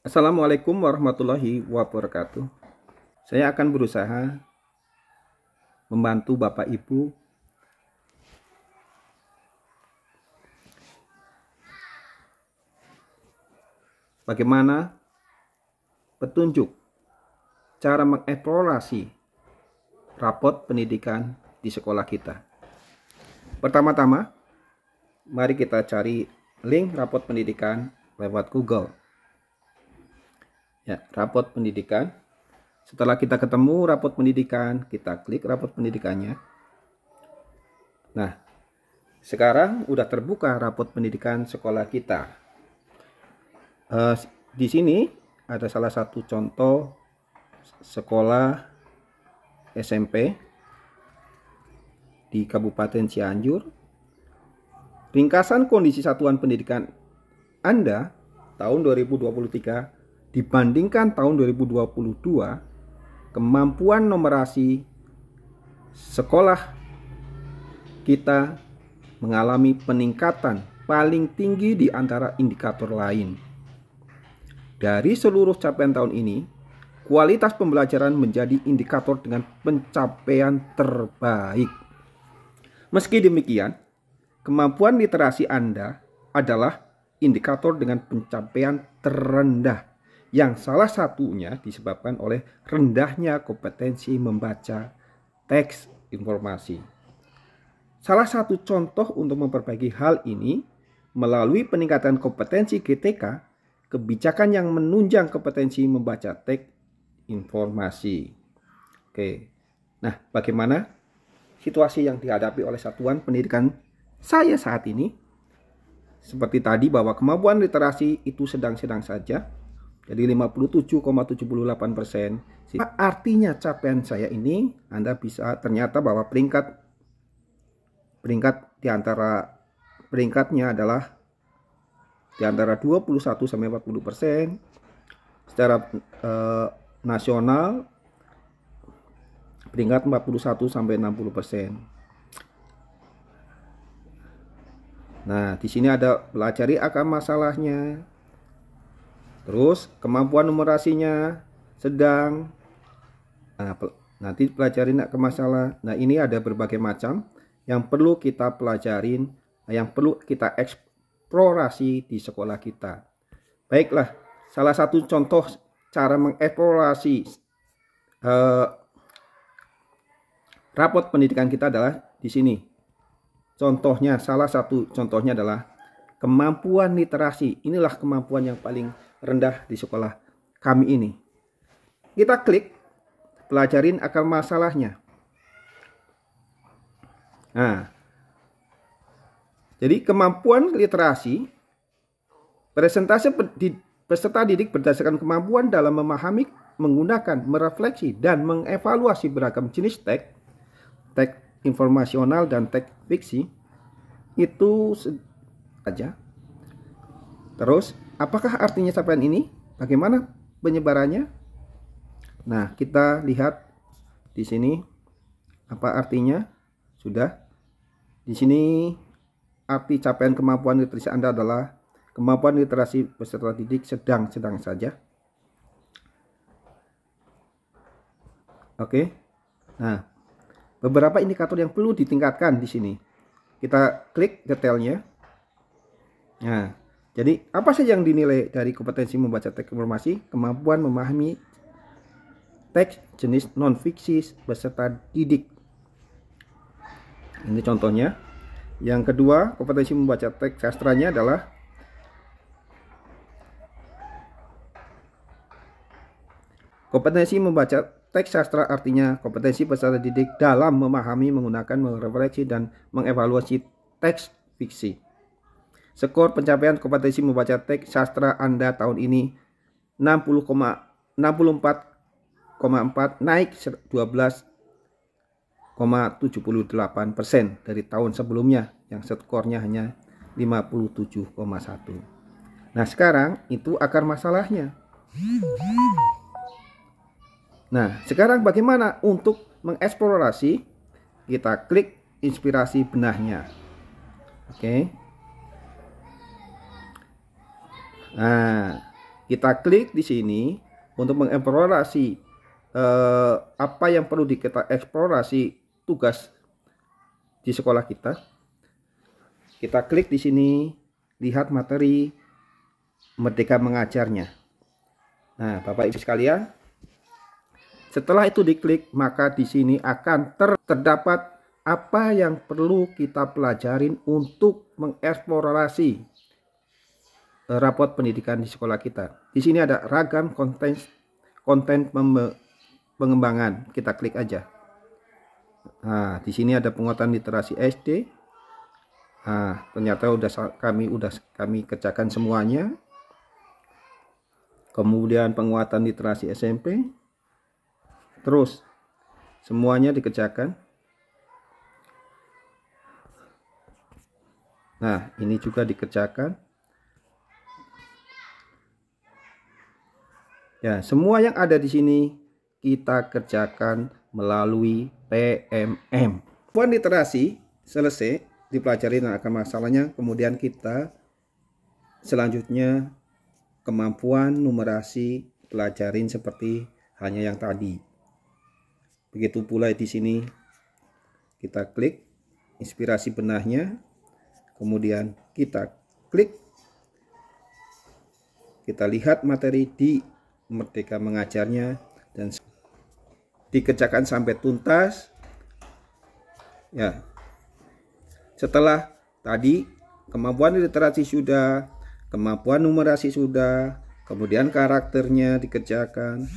Assalamualaikum warahmatullahi wabarakatuh. Saya akan berusaha membantu Bapak Ibu bagaimana petunjuk cara mengeksplorasi rapot pendidikan di sekolah kita. Pertama-tama, mari kita cari link rapot pendidikan lewat Google. Ya, rapot pendidikan. Setelah kita ketemu rapot pendidikan, kita klik rapot pendidikannya. Nah, sekarang udah terbuka rapot pendidikan sekolah kita. Di sini ada salah satu contoh sekolah SMP di Kabupaten Cianjur. Ringkasan kondisi satuan pendidikan Anda tahun 2023 dibandingkan tahun 2022, kemampuan numerasi sekolah kita mengalami peningkatan paling tinggi di antara indikator lain. Dari seluruh capaian tahun ini, kualitas pembelajaran menjadi indikator dengan pencapaian terbaik. Meski demikian, kemampuan literasi Anda adalah indikator dengan pencapaian terendah, yang salah satunya disebabkan oleh rendahnya kompetensi membaca teks informasi. Salah satu contoh untuk memperbaiki hal ini melalui peningkatan kompetensi GTK, kebijakan yang menunjang kompetensi membaca teks informasi. Oke. Nah, bagaimana situasi yang dihadapi oleh satuan pendidikan saya saat ini? Seperti tadi bahwa kemampuan literasi itu sedang-sedang saja. Jadi 57,78%. Artinya capaian saya ini Anda bisa ternyata bahwa peringkat di antara peringkatnya adalah di antara 21 sampai 40%. Secara nasional peringkat 41 sampai 60%. Nah, di sini ada pelajari akar masalahnya. Terus kemampuan numerasinya sedang. Nah, nanti pelajarin akar masalah. Nah, ini ada berbagai macam yang perlu kita pelajarin, yang perlu kita eksplorasi di sekolah kita. Baiklah, salah satu contoh cara mengeksplorasi rapot pendidikan kita adalah di sini. Contohnya, salah satu contohnya adalah kemampuan literasi. Inilah kemampuan yang paling rendah di sekolah kami ini. Kita klik, pelajarin akar masalahnya. Nah, jadi kemampuan literasi, presentase peserta didik berdasarkan kemampuan dalam memahami, menggunakan, merefleksi, dan mengevaluasi beragam jenis teks informasional dan teks fiksi. Itu saja. Terus, apakah artinya capaian ini? Bagaimana penyebarannya? Nah, kita lihat di sini apa artinya. Sudah. Di sini arti capaian kemampuan literasi Anda adalah kemampuan literasi peserta didik sedang-sedang saja. Oke. Nah, beberapa indikator yang perlu ditingkatkan di sini. Kita klik detailnya. Nah, jadi apa saja yang dinilai dari kompetensi membaca teks informasi? Kemampuan memahami teks jenis non-fiksi peserta didik. Ini contohnya. Yang kedua, kompetensi membaca teks sastranya adalah kompetensi membaca teks sastra, artinya kompetensi peserta didik dalam memahami, menggunakan, merefleksi, dan mengevaluasi teks fiksi. Skor pencapaian kompetensi membaca teks sastra Anda tahun ini 64,4, naik 12,78% dari tahun sebelumnya yang skornya hanya 57,1. Nah, sekarang itu akar masalahnya. Nah, sekarang bagaimana untuk mengeksplorasi? Kita klik inspirasi benahnya. Oke. Nah, Kita klik di sini untuk mengeksplorasi apa yang perlu kita eksplorasi tugas di sekolah kita. Kita klik di sini, lihat materi Merdeka Mengajarnya. Nah, Bapak Ibu sekalian, setelah itu diklik, maka di sini akan terdapat apa yang perlu kita pelajarin untuk mengeksplorasi rapot pendidikan di sekolah kita. Di sini ada ragam konten pengembangan. Kita klik aja. Nah, di sini ada penguatan literasi SD. Nah, ternyata kami kerjakan semuanya. Kemudian penguatan literasi SMP. Terus semuanya dikerjakan. Nah, ini juga dikerjakan. Ya, semua yang ada di sini kita kerjakan melalui PMM. Penguatan literasi selesai dipelajari dan akan masalahnya. Kemudian kita selanjutnya kemampuan numerasi pelajarin seperti hanya yang tadi. Begitu pula di sini kita klik inspirasi benahnya, kemudian kita klik, kita lihat materi di Merdeka Mengajarnya dan dikerjakan sampai tuntas. Ya, setelah tadi kemampuan literasi sudah, kemampuan numerasi sudah, kemudian karakternya dikerjakan.